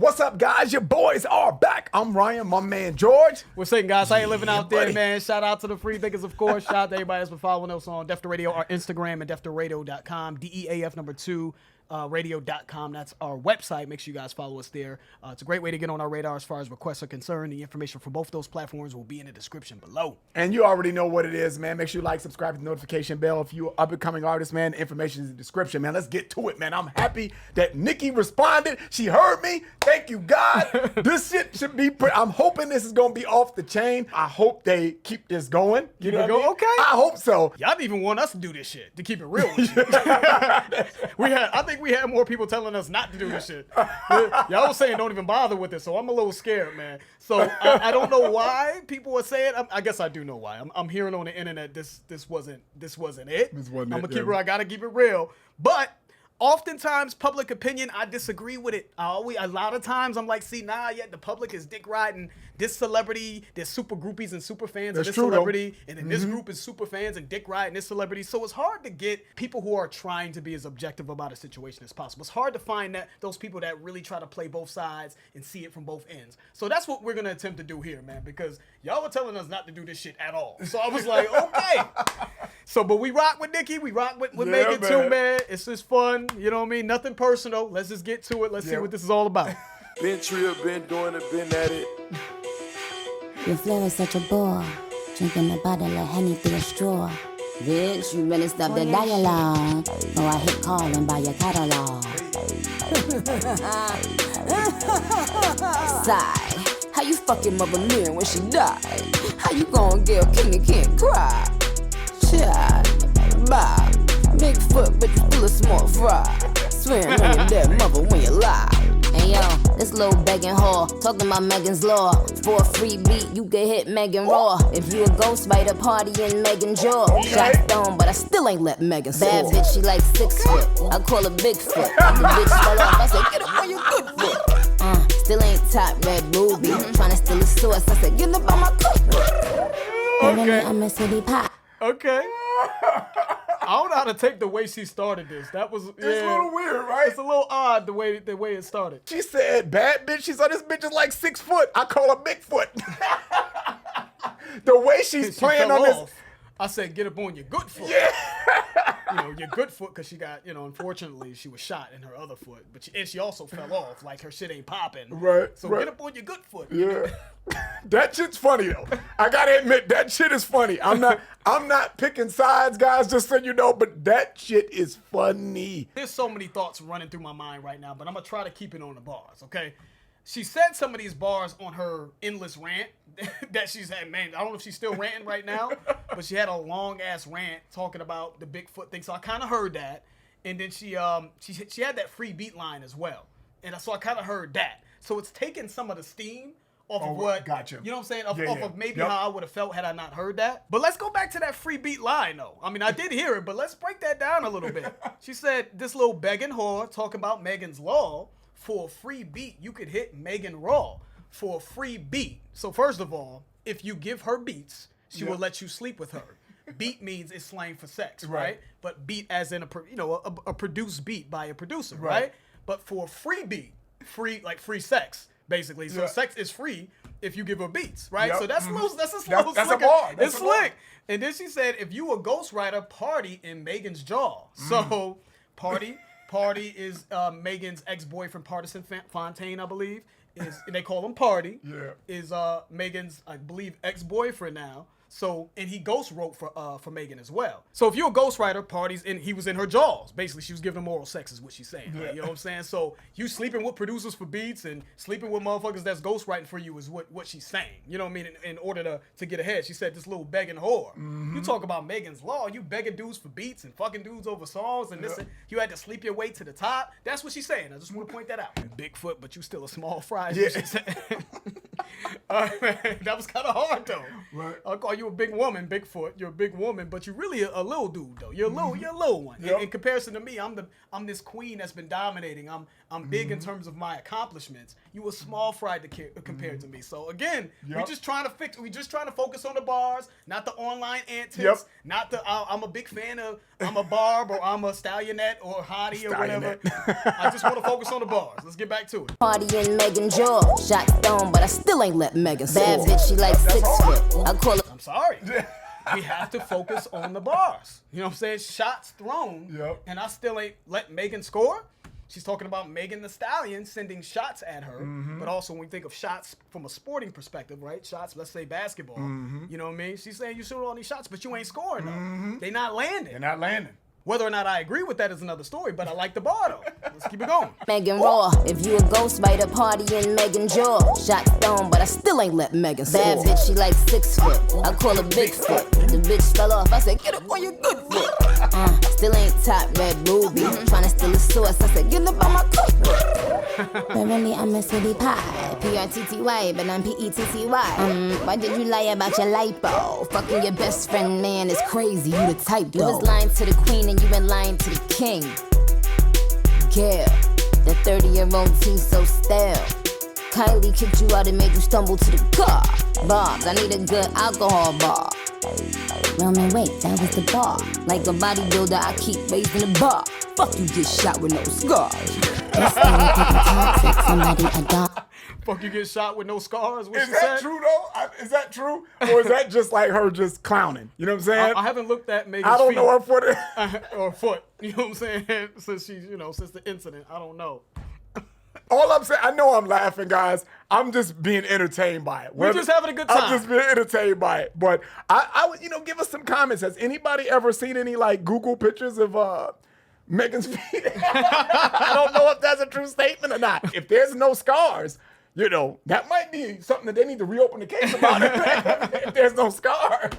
What's up, guys? Your boys are back. I'm Ryan, my man George. What's up, guys? How you living out there, buddy. man? Shout out to the free thinkers, of course. Shout out to everybody that's been following us on Def the Radio, our Instagram, and deftheradio.com, DEAF number 2. Radio.com. That's our website. Make sure you guys follow us there. It's a great way to get on our radar as far as requests are concerned. The information for both those platforms will be in the description below. And you already know what it is, man. Make sure you like, subscribe to the notification bell. If you're up and coming artist, man, the information is in the description, man. Let's get to it, man. I'm happy that Nicki responded. She heard me. Thank you, God. This shit should be, I'm hoping this is going to be off the chain. I hope they keep this going. You know what I mean? Okay. I hope so. Y'all didn't even want us to do this shit, to keep it real with you. I think we had more people telling us not to do this shit. Y'all was saying don't even bother with it, so I'm a little scared, man. So I don't know why people are saying. I guess I do know why. I'm hearing on the internet this wasn't it. This wasn't it. I'm gonna keep it. I gotta keep it real, but. Oftentimes, public opinion, I disagree with it. A lot of times, I'm like, see, the public is dick riding this celebrity. There's super groupies and super fans of this celebrity. And then this group is super fans and dick riding this celebrity. So it's hard to get people who are trying to be as objective about a situation as possible. It's hard to find those people that really try to play both sides and see it from both ends. So that's what we're going to attempt to do here, man, because y'all were telling us not to do this shit at all. So I was like, okay. But we rock with Nicki. We rock with Megan too, man. It's just fun. You know what I mean? Nothing personal. Let's just get to it. Let's see what this is all about. Been trill, been doing it, been at it. Your flow is such a bore. Drinking a bottle of Henny through a straw. Bitch, you better stop the dialogue. Or I hit calling by your catalog. Sigh. How you fucking mother Miriam when she died? How you gonna get a king and can't cry? Child, Bob, Big Foot, but you still a small fry. Swearing on your dead mother when you lie. Hey yo, this little begging whore, talking about Megan's law. For a free beat, you get hit Megan raw. If you a ghostwriter, party in Megan's jaw. Shot stone, but I still ain't let Megan soar. Bad bitch, she like 6 foot. I call her Big Foot. The bitch fell off, I said, get up on your good foot. Still ain't top red booby. Tryna steal a source, I said, get up on my cookbook. Okay. I'm a city pop. Okay. I don't know how to take the way she started this. That was It's a little weird, right? It's a little odd the way it started. She said, bad bitch. She said, this bitch is like 6 foot. I call her Big Foot. The way she's playing on this. I said, get up on your good foot. Yeah. Your good foot, because she got, unfortunately, she was shot in her other foot. But she also fell off. Like, her shit ain't popping. Right. So get up on your good foot. Yeah. That shit's funny, though. I got to admit, that shit is funny. I'm not picking sides, guys, just so you know, but that shit is funny. There's so many thoughts running through my mind right now, but I'm going to try to keep it on the bars, okay? She said some of these bars on her endless rant that she's had. Man, I don't know if she's still ranting right now, but she had a long-ass rant talking about the Bigfoot thing, so I kind of heard that. And then she had that free beat line as well. And so I kind of heard that. So it's taken some of the steam off of what, gotcha. You know what I'm saying? Off Yeah. of maybe how I would have felt had I not heard that. But let's go back to that free beat line, though. I mean, I did hear it, but let's break that down a little bit. She said, this little begging whore talking about Megan's law. For a free beat, you could hit Megan raw for a free beat. So first of all, if you give her beats, she will let you sleep with her. Beat means it's slang for sex, right? But beat as in a produced beat by a producer, right? But for a free beat, free sex, basically. So sex is free if you give her beats, right? So that's a little That's a bar. It's slick. And then she said, if you a ghostwriter, party in Megan's jaw. So Party is Megan's ex-boyfriend, Partisan Fontaine, I believe. They call him Party. Yeah. Is Megan's, I believe, ex-boyfriend now. So, and he ghost wrote for Megan as well. So if you're a ghostwriter, Party's he was in her jaws. Basically, she was giving him oral sex is what she's saying. Right? You know what I'm saying? So you sleeping with producers for beats and sleeping with motherfuckers that's ghostwriting for you is what she's saying. You know what I mean? In order to get ahead. She said this little begging whore. You talk about Megan's law, you begging dudes for beats and fucking dudes over songs and this and you had to sleep your way to the top. That's what she's saying. I just want to point that out. Bigfoot, but you still a small fry. Is what she said. Man, that was kind of hard though. Right. I'll call you a big woman, Bigfoot. You're a big woman, but you're really a little dude though. You're a little one. Yep. In comparison to me, I'm this queen that's been dominating. I'm big in terms of my accomplishments. You a small fry compared to me. So again, we're just trying to focus on the bars, not the online antics. Yep. Not the I'm a big fan of I'm a Barb or I'm a Stallionette or Hottie or whatever. I just want to focus on the bars. Let's get back to it. Party in Megan jaw, shot down, but I still ain't let Megan. Bad bitch, she like 6 foot. I call her. I'm sorry. We have to focus on the bars. You know what I'm saying? Shots thrown, and I still ain't let Megan score. She's talking about Megan Thee Stallion sending shots at her, but also when we think of shots from a sporting perspective, right? Shots, let's say basketball. You know what I mean? She's saying you shoot all these shots, but you ain't scoring them. They not landing. They're not landing. Whether or not I agree with that is another story, but I like the bar though. Let's keep it going. Megan raw. If you a ghostwriter, party in Megan jaw. Shot down, but I still ain't let Megan. Bad bitch, she like 6 foot. I call her Big Foot. The bitch fell off. I said, get up on your good foot. Still ain't top red ruby. Tryna steal the sauce. I said, get up on my cookbook. But really, I'm a city pie. P-R-T-T-Y, but I'm P-E-T-T-Y. Why did you lie about your lipo? Fucking your best friend, man, is crazy. You the type, though. You was lying to the queen and you been lying to the king. Yeah, the 30-year-old teen so stale. Kylie kicked you out and made you stumble to the car. Bobs, I need a good alcohol bar. Well, man, wait, that was the bar. Like a bodybuilder, I keep raising the bar. Fuck you, get shot with no scars. That's toxic, somebody adopt. Fuck you, get shot with no scars. What Is she that said? true though? Is that true, or is that just like her just clowning? You know what I'm saying? I haven't looked at Megan's I don't feet. know her foot. Or foot. You know what I'm saying? Since she's, since the incident, I don't know. All I'm saying, I know I'm laughing, guys. I'm just being entertained by it. We're just having a good time. I'm just being entertained by it. But I would, give us some comments. Has anybody ever seen any like Google pictures of Megan's feet? I don't know if that's a true statement or not. If there's no scars, that might be something that they need to reopen the case about it. If there's no scar.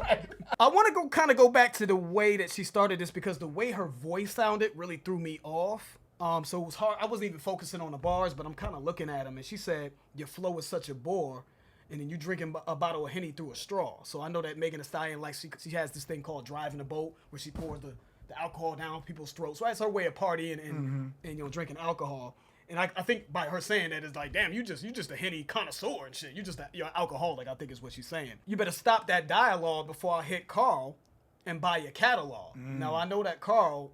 I want to go back to the way that she started this because the way her voice sounded really threw me off. So it was hard. I wasn't even focusing on the bars, but I'm kind of looking at them. And she said, your flow is such a bore. And then you drinking a bottle of Henny through a straw. So I know that Megan Thee Stallion, like she has this thing called driving a boat where she pours the alcohol down people's throats. Right? It's her way of partying and drinking alcohol. And I think by her saying that, it's like, damn, you just a Henny connoisseur and shit. You're an alcoholic, I think is what she's saying. You better stop that dialogue before I hit Carl and buy your catalog. Now, I know that Carl,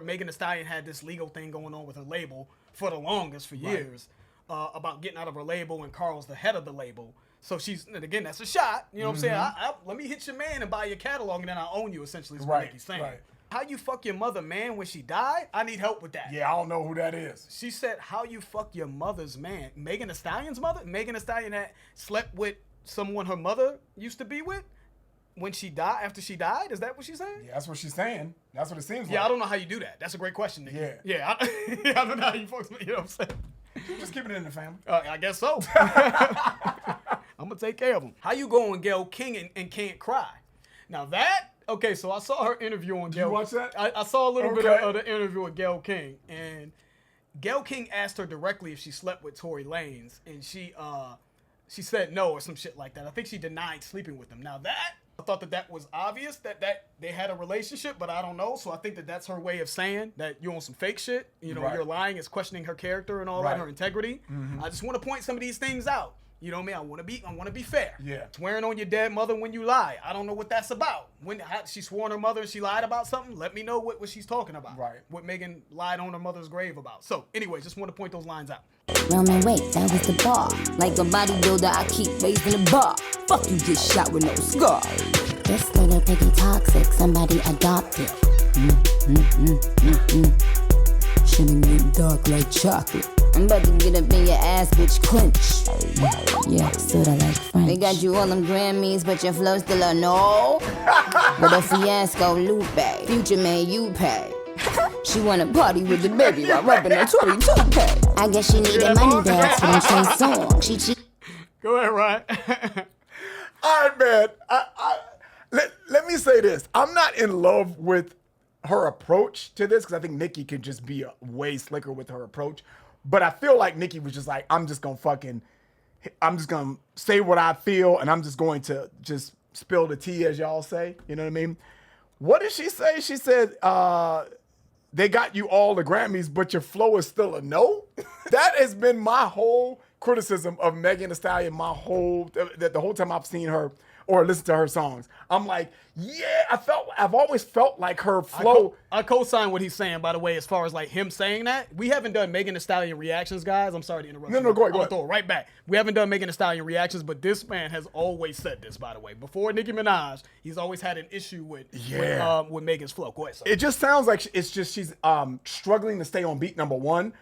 Megan Thee Stallion had this legal thing going on with her label for the longest, for years, about getting out of her label, and Carl's the head of the label. So and again, that's a shot. You know what I'm saying? Let me hit your man and buy your catalog, and then I own you, essentially, is what Nicki's saying. Right. How you fuck your mother, man, when she died? I need help with that. Yeah, I don't know who that is. She said, how you fuck your mother's man? Megan Thee Stallion's mother? Megan Thee Stallion had slept with someone her mother used to be with? When she died, after she died? Is that what she's saying? Yeah, that's what she's saying. That's what it seems like. Yeah, I don't know how you do that. That's a great question, Nicki. Yeah. I don't know how you folks, you know what I'm saying? You just keep it in the family. I guess so. I'm going to take care of them. How you go on Gayle King and can't cry? Now okay, so I saw her interview on Gayle. Did you watch that? I saw a little bit of the interview with Gayle King. And Gayle King asked her directly if she slept with Tory Lanez. And she said no or some shit like that. I think she denied sleeping with him. Now I thought that was obvious that they had a relationship, but I don't know. So I think that's her way of saying that you're on some fake shit. You're lying. It's questioning her character and all that, her integrity. I just want to point some of these things out. You know what I mean? I want to be fair. Yeah. Swearing on your dead mother when you lie. I don't know what that's about. When she swore on her mother and she lied about something, let me know what she's talking about. Right. What Megan lied on her mother's grave about. So anyway, just want to point those lines out. Well, man, wait, that was the bar. Like a bodybuilder, I keep raising the bar. Fuck you, get shot with no scar. This little piggy toxic, somebody adopted. Shouldn't get dark like chocolate. I'm about to get up in your ass, bitch, clench. Yeah, sorta like French. They got you all them Grammys, but your flow still a no. With a fiasco, Lupe. Future man, you pay. She wanna party with the baby while rapping her 22K. I guess she needed money bags for them Trey songs. Go ahead, Ryan. All right, man. Let me say this. I'm not in love with her approach to this because I think Nicki could just be way slicker with her approach. But I feel like Nicki was just like, I'm just gonna fucking I'm just gonna say what I feel, and I'm just going to just spill the tea, as y'all say. You know what I mean? What did she say? She said, they got you all the Grammys, but your flow is still a no. That has been my whole criticism of Megan Thee Stallion the whole time I've seen her or listened to her songs. I'm like, yeah, I've always felt like her flow. I co-sign what he's saying, by the way, as far as like him saying that. We haven't done Megan Thee Stallion reactions, guys. I'm sorry to interrupt. No, go ahead. I'll throw it right back. We haven't done Megan Thee Stallion reactions, but this man has always said this, by the way. Before Nicki Minaj, he's always had an issue with Megan's flow. Go ahead, son. It just sounds like she's struggling to stay on beat, number one.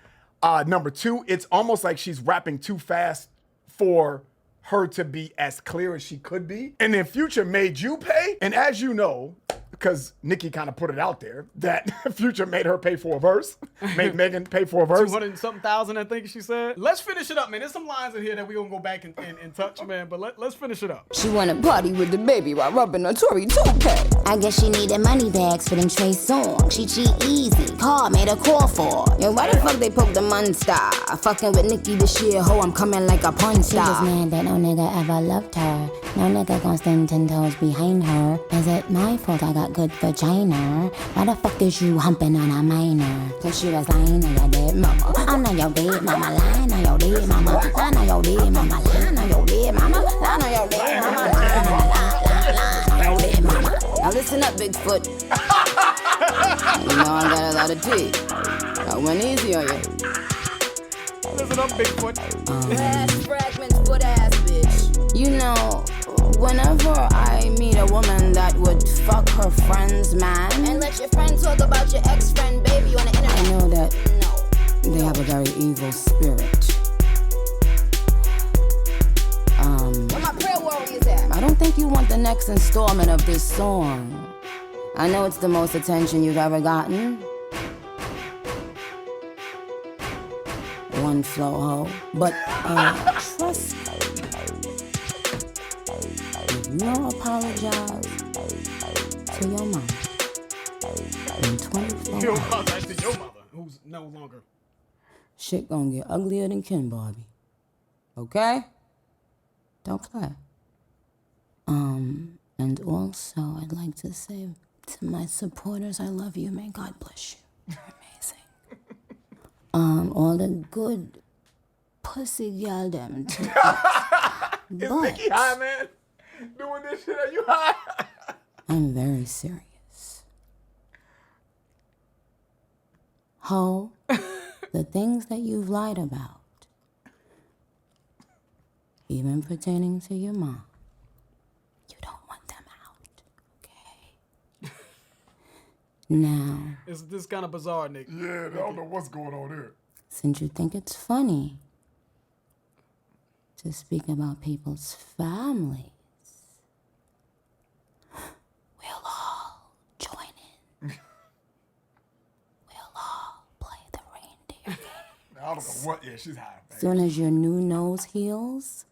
Number two, it's almost like she's rapping too fast for her to be as clear as she could be. And then Future made you pay. And as you know, because Nicki kind of put it out there, that Future made her pay for a verse, made Megan pay for a verse. 200-something thousand, I think she said. Let's finish it up, man. There's some lines in here that we're going to go back and touch, man. But let's finish it up. She wanna party with the baby while rubbing a Tory 2K. I guess she needed money bags for them Trey songs. She cheat easy. Car made a call for. Yo, why the fuck they poke the monster? Fucking with Nicki this year, ho, I'm coming like a porn star. She was mad that no nigga ever loved her. No nigga gon' stand 10 toes behind her. Is it my fault I got good vagina? Why the fuck is you humping on a minor? Cause she was lying on your dead mama. I know your dead mama, lying on your dead mama. I know your dead mama, lying on your dead mama. Lying on your dead mama, lying on your dead mama. Now listen up, Big Foot. You know I got a lot of teeth. I went easy on you. Listen up, Big Foot. Ass fragments, foot ass bitch. You know, whenever I meet a woman that would fuck her friend's man and let your friend talk about your ex-friend baby on the internet, I know that they have a very evil spirit. Where my prayer warriors at? I don't think you want the next installment of this song. I know it's the most attention you've ever gotten. One flow ho, but trust me. If you don't apologize to your mom in 24 Your hours, mother, actually your mother, who's no longer. shit gonna get uglier than Ken Barbie. Okay? Don't play. And also I'd like to say to my supporters, I love you. May God bless you. You're amazing. All the good pussy girl them too. Is Nicki high, man? Doing this shit, are you high? I'm very serious. Ho, the things that you've lied about, even pertaining to your mom, you don't want them out, okay? Now, Is this kind of bizarre, Nick? Yeah, I don't know what's going on here. since you think it's funny to speak about people's families, we'll all join in. We'll all play the reindeer game. I don't know what. Yeah, she's high, man. Soon as your new nose heals,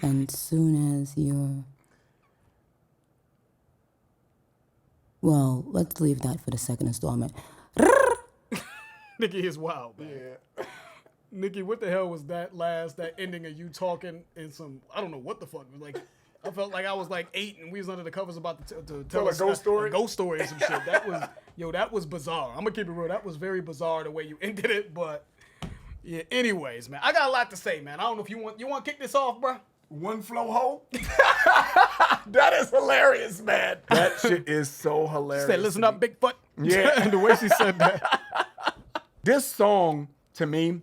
and soon as your... Well, let's leave that for the second installment. Nicki is wild, man. Yeah. Nicki, what the hell was that ending of you talking in some, I don't know what the fuck. Like, I felt like I was like 8 and we was under the covers about to tell a us ghost story? a ghost story or some shit. That was bizarre. I'm gonna keep it real. That was very bizarre the way you ended it, but yeah, anyways, man. I got a lot to say, man. I don't know if you want to kick this off, bro. One flow hole? That is hilarious, man. That shit is so hilarious. Said, listen up, Big Foot. Yeah. The way she said that. This song, to me,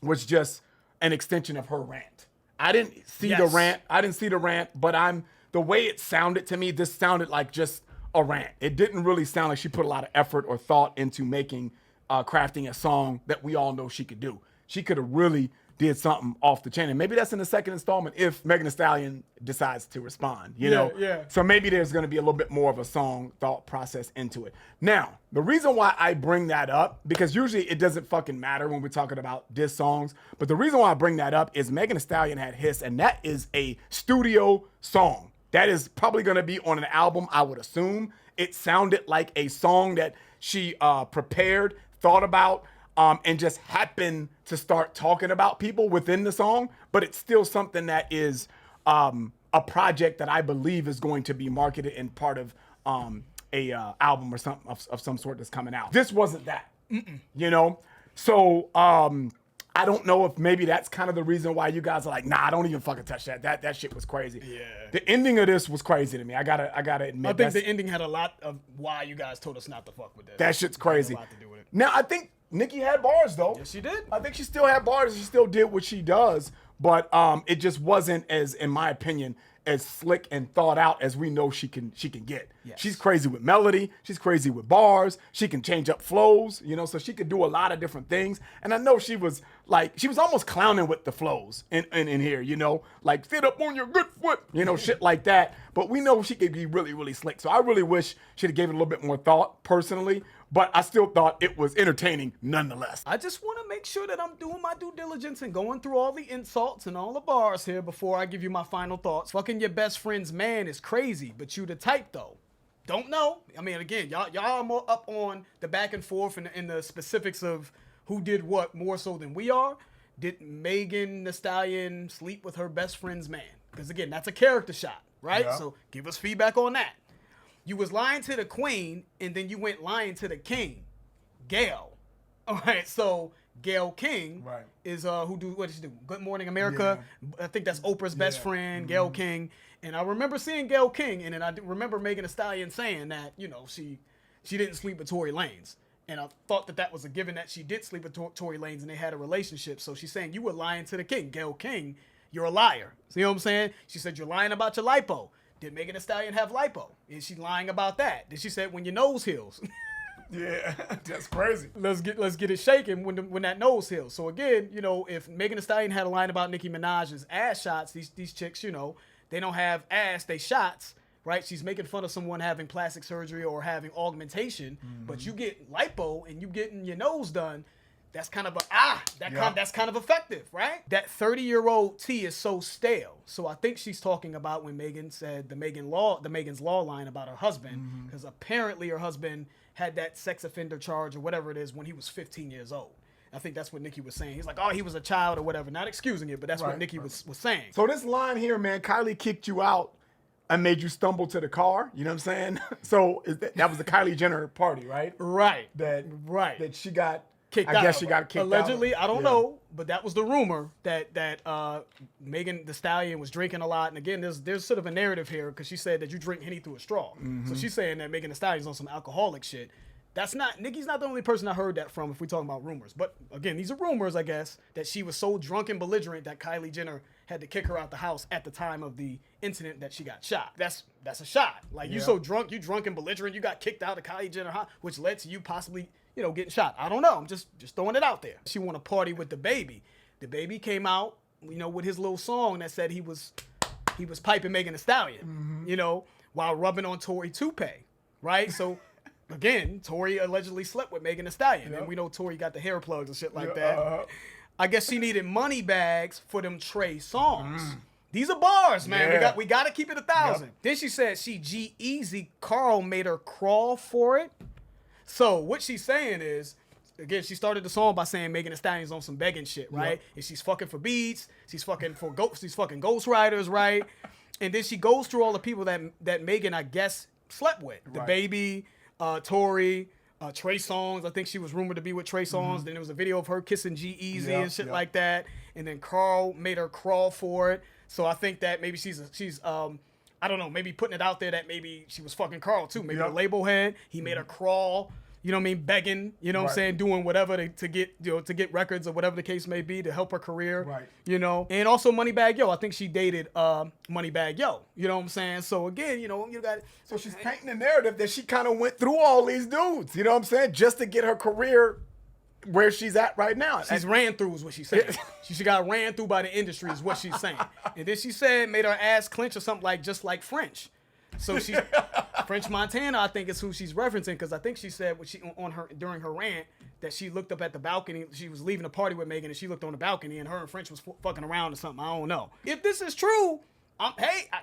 was just an extension of her rant. I didn't see the rant, but the way it sounded to me, this sounded like just a rant. It didn't really sound like she put a lot of effort or thought into crafting a song that we all know she could do. She could have really did something off the chain. And maybe that's in the second installment if Megan Thee Stallion decides to respond, you know? Yeah. So maybe there's going to be a little bit more of a song thought process into it. Now, the reason why I bring that up, because usually it doesn't fucking matter when we're talking about diss songs, but the reason why I bring that up is Megan Thee Stallion had Hiss, and that is a studio song. That is probably going to be on an album, I would assume. It sounded like a song that she prepared, thought about. and just happen to start talking about people within the song, but it's still something that is a project that I believe is going to be marketed in part of a album or something of some sort that's coming out. This wasn't that, you know? So I don't know if maybe that's kind of the reason why you guys are like, nah, don't even fucking touch that. That shit was crazy. Yeah. The ending of this was crazy to me. I gotta admit. I think the ending had a lot of why you guys told us not to fuck with this. That shit's crazy. It had a lot to do with it. Now, I think Nicki had bars, though. Yes, she did. I think she still had bars. She still did what she does. But it just wasn't as, in my opinion, as slick and thought out as we know she can get. Yes. She's crazy with melody. She's crazy with bars. She can change up flows, you know, so she could do a lot of different things. And I know she was almost clowning with the flows in here, you know, like sit up on your good foot, you know, shit like that. But we know she could be really, really slick. So I really wish she'd have gave it a little bit more thought personally. But I still thought it was entertaining nonetheless. I just want to make sure that I'm doing my due diligence and going through all the insults and all the bars here before I give you my final thoughts. Fucking your best friend's man is crazy, but you the type though. Don't know. I mean, again, y'all are more up on the back and forth and the specifics of who did what more so than we are. Did Megan Thee Stallion sleep with her best friend's man? Because again, that's a character shot, right? Yeah. So give us feedback on that. You was lying to the queen, and then you went lying to the king, Gail. All right, so Gail King is what did she do? Good Morning America. Yeah. I think that's Oprah's best friend, Gail King. And I remember seeing Gail King, and then I remember Megan Thee Stallion saying that, you know, she didn't sleep with Tory Lanez. And I thought that was a given that she did sleep with Tory Lanez and they had a relationship. So she's saying, you were lying to the king. Gail King, you're a liar. See what I'm saying? She said, you're lying about your lipo. Did Megan Thee Stallion have lipo? Is she lying about that? Then she said, when your nose heals. Yeah, that's crazy. Let's get it shaking when that nose heals. So again, you know, if Megan Thee Stallion had a line about Nicki Minaj's ass shots, these chicks, you know, they don't have ass, they shots, right? She's making fun of someone having plastic surgery or having augmentation, but you get lipo and you getting your nose done. That's kind of that's kind of effective, right? That 30-year-old tea is so stale. So I think she's talking about when Megan said the Megan's Law line about her husband, because apparently her husband had that sex offender charge or whatever it is when he was 15 years old. I think that's what Nicki was saying. He's like, oh, he was a child or whatever. Not excusing it, but that's what Nicki was saying. So this line here, man, Kylie kicked you out and made you stumble to the car. You know what I'm saying? So that was the Kylie Jenner party, right? Right. That she got kicked out. I guess she got kicked allegedly, out. I don't know, but that was the rumor that Megan Thee Stallion was drinking a lot. And again, there's sort of a narrative here because she said that you drink Henny through a straw. So she's saying that Megan Thee Stallion's on some alcoholic shit. Nicki's not the only person I heard that from if we're talking about rumors. But again, these are rumors, I guess, that she was so drunk and belligerent that Kylie Jenner had to kick her out the house at the time of the incident that she got shot. That's a shot. Like, you so drunk, you drunk and belligerent, you got kicked out of Kylie Jenner house, which led to you possibly, you know, getting shot. I don't know. I'm just throwing it out there. She want to party with the baby. The baby came out, you know, with his little song that said he was piping Megan Thee Stallion, you know, while rubbing on Tory toupee, right? So again, Tory allegedly slept with Megan Thee Stallion, and we know Tory got the hair plugs and shit like that. I guess she needed money bags for them Trey songs. These are bars, man. Yeah. We got to keep it 1,000. Then she said she G-Eazy Carl made her crawl for it. So what she's saying is, again, she started the song by saying Megan Thee Stallion's on some begging shit, right? And she's fucking for beats. She's fucking for she's fucking ghostwriters, right? And then she goes through all the people that Megan, I guess, slept with. The baby, Tory, Trey Songz. I think she was rumored to be with Trey Songz. Then there was a video of her kissing G-Eazy and shit like that. And then Carl made her crawl for it. So I think that maybe she's I don't know, maybe putting it out there that maybe she was fucking Carl too. Maybe the label head, he made her crawl. You know what I mean? Begging, you know what I'm saying? Doing whatever to get records or whatever the case may be to help her career. Right. You know? And also Moneybagg Yo. I think she dated Moneybagg Yo. You know what I'm saying? So again, you know, you got it. So she's painting the narrative that she kind of went through all these dudes, you know what I'm saying? Just to get her career where she's at right now. She's ran through is what she's saying. She got ran through by the industry is what she's saying. And then she said made her ass clench or something like just like French. So she's French Montana, I think is who she's referencing, because I think she said when she during her rant that she looked up at the balcony. She was leaving a party with Megan and she looked on the balcony and her and French was fucking around or something. I don't know. If this is true,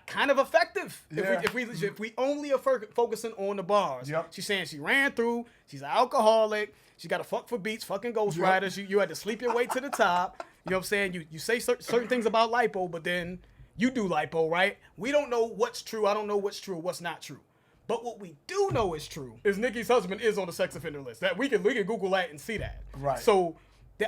kind of effective. Yeah. If we only are focusing on the bars. She's saying she ran through. She's an alcoholic. She got to fuck for beats, fucking Ghost Riders. You had to sleep your way to the top. You know what I'm saying? You say certain things about lipo, but then you do lipo, right? We don't know what's true. I don't know what's true, what's not true. But what we do know is true is Nicki's husband is on the sex offender list. That we can Google that and see that. Right. So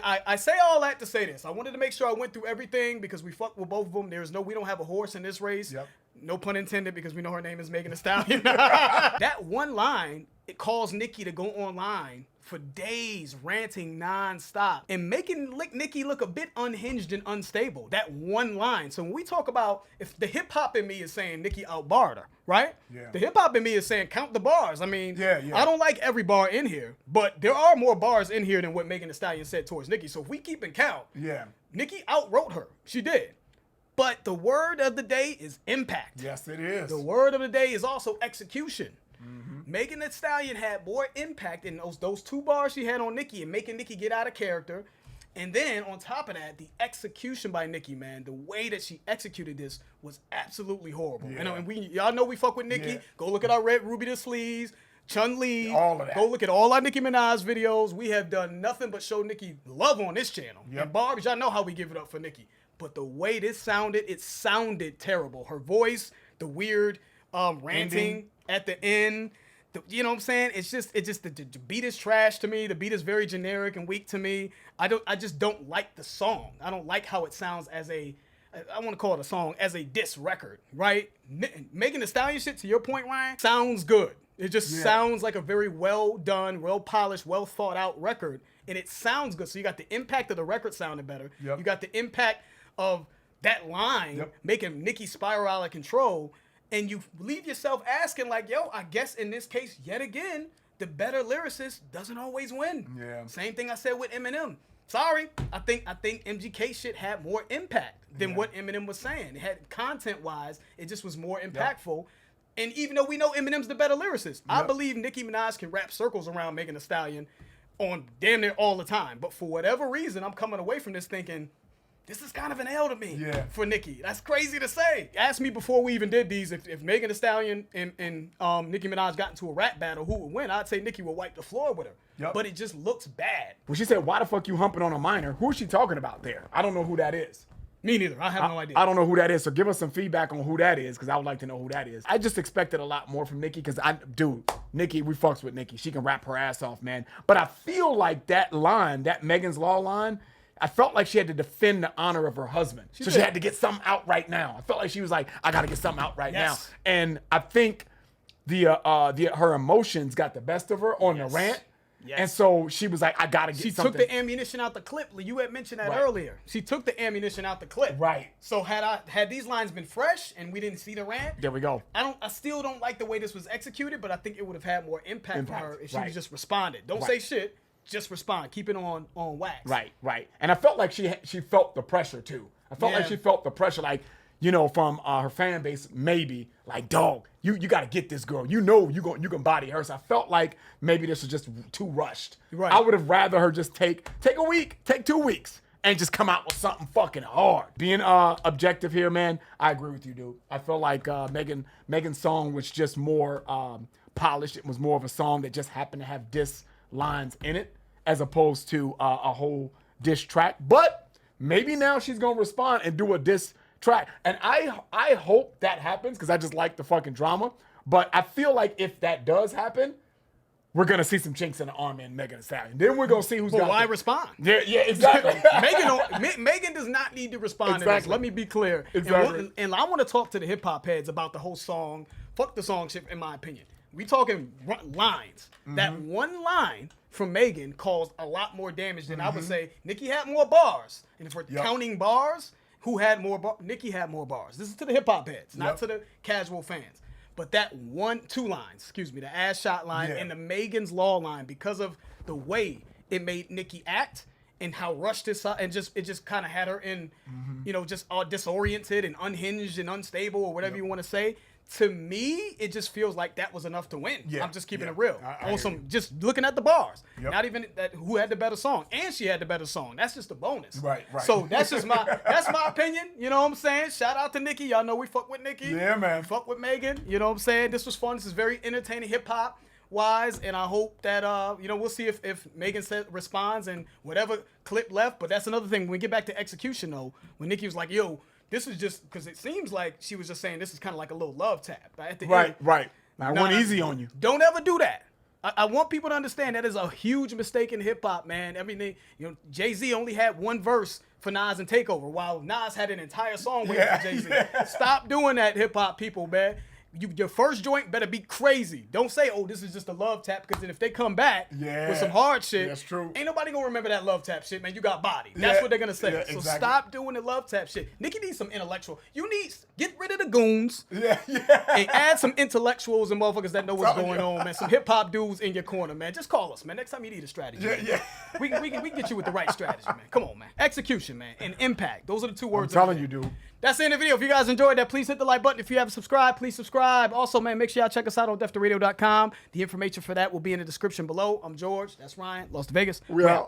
I say all that to say this. I wanted to make sure I went through everything because we fuck with both of them. We don't have a horse in this race. Yep. No pun intended, because we know her name is Megan Thee Stallion. That one line, it caused Nicki to go online for days ranting nonstop and making Nicki look a bit unhinged and unstable. That one line. So when we talk about, if the hip hop in me is saying Nicki outbarred her, right? Yeah. The hip hop in me is saying count the bars. I mean, Yeah. I don't like every bar in here, but there are more bars in here than what Megan Thee Stallion said towards Nicki. So if we keep in count, Nicki outwrote her. She did. But the word of the day is impact. Yes, it is. The word of the day is also execution. Megan Thee Stallion had more impact in those 2 bars she had on Nicki and making Nicki get out of character. And then on top of that, the execution by Nicki, man, the way that she executed this was absolutely horrible. Yeah. And y'all know we fuck with Nicki. Yeah. Go look at our Red Ruby the Sleeves, Chun-Li. All of that. Go look at all our Nicki Minaj videos. We have done nothing but show Nicki love on this channel. Yep. And Barbs, y'all know how we give it up for Nicki. But the way this sounded, it sounded terrible. Her voice, the weird ranting at the end. You know what I'm saying? It's just the beat is trash to me. The beat is very generic and weak to me. I just don't like the song. I don't like how it sounds as I want to call it a song, as a diss record, right? Megan Thee Stallion shit, to your point, Ryan, sounds good. It just sounds like a very well done, well polished, well thought out record, and it sounds good. So you got the impact of the record sounding better. Yep. You got the impact of that line making Nicki spiral out of control. And you leave yourself asking, like, yo, I guess in this case, yet again, the better lyricist doesn't always win. Yeah. Same thing I said with Eminem. Sorry, I think MGK shit had more impact than what Eminem was saying. It had content-wise, it just was more impactful. And even though we know Eminem's the better lyricist, I believe Nicki Minaj can wrap circles around Megan Thee Stallion on damn near all the time. But for whatever reason, I'm coming away from this thinking, this is kind of an L to me for Nicki. That's crazy to say. Ask me before we even did these, if Megan Thee Stallion and Nicki Minaj got into a rap battle, who would win? I'd say Nicki would wipe the floor with her. Yep. But it just looks bad. When she said, why the fuck you humping on a minor? Who is she talking about there? I don't know who that is. Me neither. I have no idea. I don't know who that is, so give us some feedback on who that is, because I would like to know who that is. I just expected a lot more from Nicki, because Nicki, we fucks with Nicki. She can rap her ass off, man. But I feel like that line, that Megan's Law line, I felt like she had to defend the honor of her husband. She had to get something out right now. I felt like she was like, I got to get something out right now. And I think her emotions got the best of her on the rant. Yes. And so she was like, I got to get something. She took the ammunition out the clip. You had mentioned that earlier. She took the ammunition out the clip. Right. So had these lines been fresh and we didn't see the rant, there we go. I still don't like the way this was executed, but I think it would have had more impact for her if she just responded. Don't say shit. Just respond. Keep it on wax. Right. And I felt like she felt the pressure too. I felt like she felt the pressure, like, you know, from her fan base, maybe like, dog, you got to get this girl. You know you can body her. So I felt like maybe this was just too rushed. Right. I would have rather her just take a week, take 2 weeks, and just come out with something fucking hard. Being objective here, man, I agree with you, dude. I feel like Megan's song was just more polished. It was more of a song that just happened to have diss lines in it, as opposed to a whole diss track. But maybe now she's gonna respond and do a diss track, and I hope that happens, because I just like the fucking drama. But I feel like if that does happen, we're gonna see some chinks in the armor in Megan Thee Stallion. Then we're gonna see who's got. Why respond? Yeah, exactly. Megan does not need to respond to this. Let me be clear. Exactly. And I want to talk to the hip hop heads about the whole song. Fuck the song shit, in my opinion. We talking lines. That one line from Megan caused a lot more damage than I would say Nicki had more bars. And if we're counting bars, who had more bars? Nicki had more bars. This is to the hip hop heads, not to the casual fans. But that two lines, the ass shot line and the Megan's Law line, because of the way it made Nicki act and how rushed this and it just kind of had her in, just all disoriented and unhinged and unstable, or whatever you want to say. To me, it just feels like that was enough to win. I'm just keeping it real. Just looking at the bars. Not even who had the better song. And she had the better song. That's just a bonus. Right. So that's just my opinion. You know what I'm saying? Shout out to Nicki. Y'all know we fuck with Nicki. Yeah, man. We fuck with Megan. You know what I'm saying? This was fun. This is very entertaining hip hop. wise, and I hope that we'll see if Megan responds and whatever clip left. But that's another thing. When we get back to execution, though, when Nicki was like, "Yo, this is just," because it seems like she was just saying this is kind of like a little love tap. At the end. Right. I went easy on you. Don't ever do that. I want people to understand that is a huge mistake in hip hop, man. I mean, Jay-Z only had one verse for Nas and Takeover, while Nas had an entire song waiting for Jay-Z. Yeah. Stop doing that, hip hop people, man. Your first joint better be crazy. Don't say, "Oh, this is just a love tap," because then if they come back with some hard shit, that's true. Ain't nobody gonna remember that love tap shit, man. You got body. That's what they're gonna say. So stop doing the love tap shit. Nicki needs some intellectual. You need get rid of the goons. And add some intellectuals and motherfuckers that know what's going on, man. Some hip hop dudes in your corner, man. Just call us, man. Next time you need a strategy. We can get you with the right strategy, man. Come on, man. Execution, man, and impact. Those are the two words. I'm telling you, dude. That's the end of the video. If you guys enjoyed that, please hit the like button. If you haven't subscribed, please subscribe. Also, man, make sure y'all check us out on defteradio.com. The information for that will be in the description below. I'm George. That's Ryan. Las Vegas. We out.